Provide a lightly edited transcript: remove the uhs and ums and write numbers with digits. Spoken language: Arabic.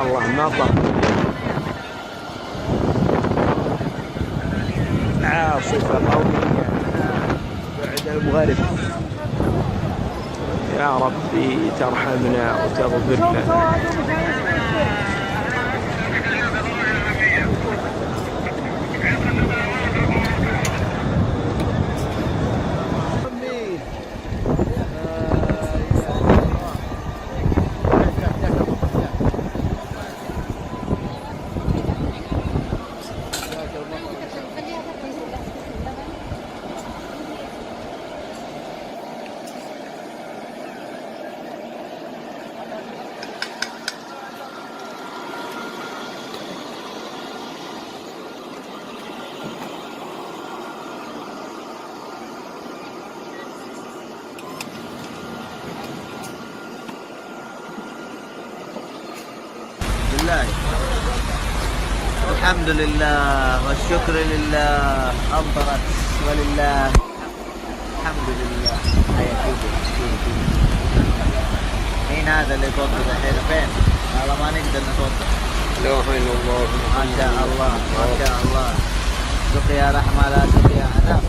الله مطر، عاصفة قوية بعد المغرب. يا ربي ترحمنا وتغفر لنا. الحمد لله والشكر لله، أمطرت ولله الحمد لله. مين هذا اللي يتوضا الحين؟ فين؟ والله ما نقدر نتوضا. لا اله الا الله. ما شاء الله ما شاء الله. سقيا رحمة لا سقيا عذاب.